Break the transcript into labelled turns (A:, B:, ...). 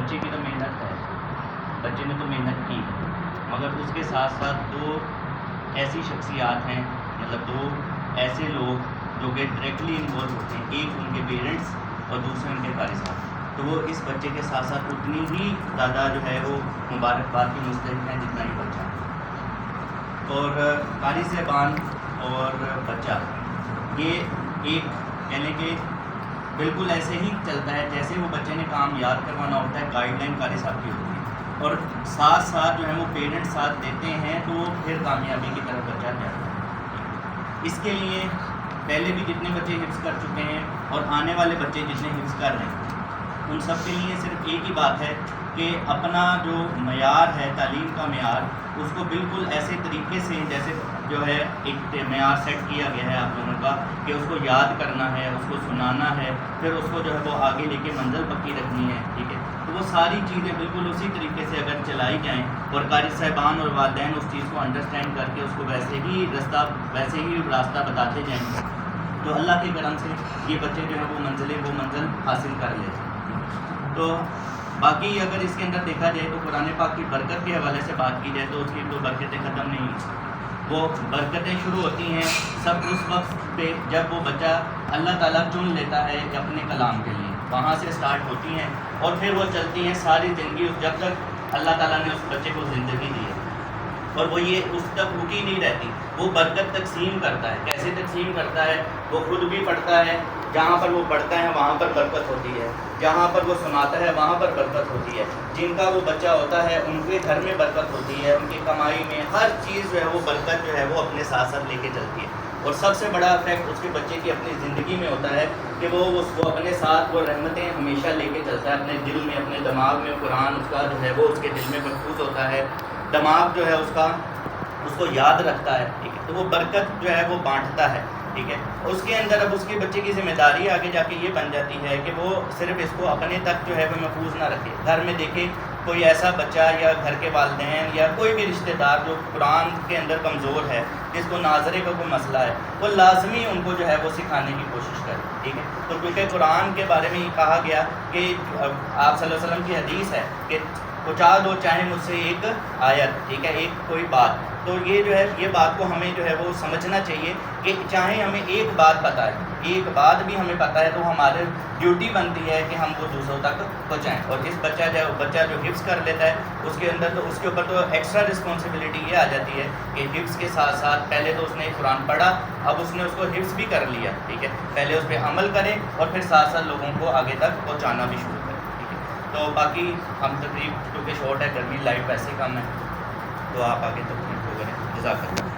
A: بچے کی تو محنت ہے، بچے نے تو محنت کی، مگر اس کے ساتھ ساتھ دو ایسی شخصیات ہیں، مطلب دو ایسے لوگ جو کہ ڈائریکٹلی انوالو ہوتے ہیں، ایک ان کے پیرنٹس اور دوسرے ان کے قاری صاحب، تو وہ اس بچے کے ساتھ ساتھ اتنی ہی زیادہ جو ہے وہ مبارکباد کی مستحق ہیں جتنا ہی بچہ ہے۔ اور قاری صاحبان اور بچہ یہ ایک یعنی کہ بالکل ایسے ہی چلتا ہے جیسے وہ بچے نے کام یاد کروانا ہوتا ہے، گائیڈ لائن قاری صاحب کی ہوتی ہے، اور ساتھ ساتھ جو ہے وہ پیرنٹس ساتھ دیتے ہیں تو پھر کامیابی کی طرف بچہ جاتا ہے۔ اس کے لیے پہلے بھی جتنے بچے حفظ کر چکے ہیں اور آنے والے بچے جتنے حفظ کر رہے ہیں، ان سب کے لیے صرف ایک ہی بات ہے کہ اپنا جو معیار ہے تعلیم کا معیار، اس کو بالکل ایسے طریقے سے جیسے جو ہے ایک معیار سیٹ کیا گیا ہے آپ لوگوں کا کہ اس کو یاد کرنا ہے، اس کو سنانا ہے، پھر اس کو جو ہے وہ آگے لے کے منزل پکی رکھنی ہے، ٹھیک ہے، تو وہ ساری چیزیں بالکل اسی طریقے سے اگر چلائی جائیں اور قاری صاحبان اور والدین اس چیز کو انڈرسٹینڈ کر کے اس کو ویسے ہی راستہ بتاتے جائیں، تو اللہ کے کرم سے یہ بچے جو ہیں وہ منزل حاصل کر لیتے ہیں۔ تو باقی اگر اس کے اندر دیکھا جائے تو قرآن پاک کی برکت کے حوالے سے بات کی جائے تو اس کی تو برکتیں ختم نہیں ہیں، وہ برکتیں شروع ہوتی ہیں سب اس وقت پہ جب وہ بچہ اللہ تعالیٰ چن لیتا ہے اپنے کلام کے لیے، وہاں سے سٹارٹ ہوتی ہیں اور پھر وہ چلتی ہیں ساری زندگی، جب تک اللہ تعالیٰ نے اس بچے کو زندگی دی ہے، اور وہ یہ اس تک رکی نہیں رہتی، وہ برکت تقسیم کرتا ہے۔ کیسے تقسیم کرتا ہے؟ وہ خود بھی پڑھتا ہے، جہاں پر وہ پڑھتا ہے وہاں پر برکت ہوتی ہے، جہاں پر وہ سناتا ہے وہاں پر برکت ہوتی ہے، جن کا وہ بچہ ہوتا ہے ان کے گھر میں برکت ہوتی ہے، ان کی کمائی میں، ہر چیز جو ہے وہ برکت جو ہے وہ اپنے ساتھ ساتھ لے کے چلتی ہے۔ اور سب سے بڑا افیکٹ اس کے بچے کی اپنی زندگی میں ہوتا ہے کہ وہ اپنے ساتھ وہ رحمتیں ہمیشہ لے کے چلتا ہے اپنے دل میں، اپنے دماغ میں، قرآن اس کا جو ہے وہ اس کے دل میں محفوظ ہوتا ہے، دماغ جو ہے اس کو یاد رکھتا ہے، ٹھیک ہے، تو وہ برکت جو ہے وہ بانٹتا ہے، ٹھیک ہے۔ اس کے اندر اب اس کے بچے کی ذمہ داری آگے جا کے یہ بن جاتی ہے کہ وہ صرف اس کو اپنے تک جو ہے وہ محفوظ نہ رکھے، گھر میں دیکھے کوئی ایسا بچہ یا گھر کے والدین یا کوئی بھی رشتہ دار جو قرآن کے اندر کمزور ہے، جس کو ناظرے کا کوئی مسئلہ ہے، وہ لازمی ان کو جو ہے وہ سکھانے کی کوشش کرے، ٹھیک ہے۔ تو کیونکہ قرآن کے بارے میں یہ کہا گیا کہ آپ صلی اللہ علیہ وسلم کی حدیث ہے کہ پہنچا دو چاہے مجھ سے ایک آیت، ٹھیک ہے، ایک کوئی بات، تو یہ جو ہے یہ بات کو ہمیں جو ہے وہ سمجھنا چاہیے کہ چاہے ہمیں ایک بات پتہ ہے، ایک بات بھی ہمیں پتہ ہے، تو ہماری ڈیوٹی بنتی ہے کہ ہم وہ دوسروں تک پہنچائیں۔ اور اس بچہ جو حفظ کر لیتا ہے اس کے اندر تو اس کے اوپر تو ایکسٹرا رسپانسبلٹی یہ آ جاتی ہے کہ حفظ کے ساتھ ساتھ پہلے تو اس نے قرآن پڑھا، اب اس نے اس کو حفظ بھی کر لیا، ٹھیک ہے، پہلے اس پہ عمل کرے اور پھر ساتھ ساتھ لوگوں کو آگے تک پہنچانا بھی شروع کرے، ٹھیک ہے۔ تو باقی ہم تقریب کیونکہ شارٹ ہے، گرمی لائٹ ویسے کم ہے، تو آپ آگے تک ہو گئے، جزاک اللہ۔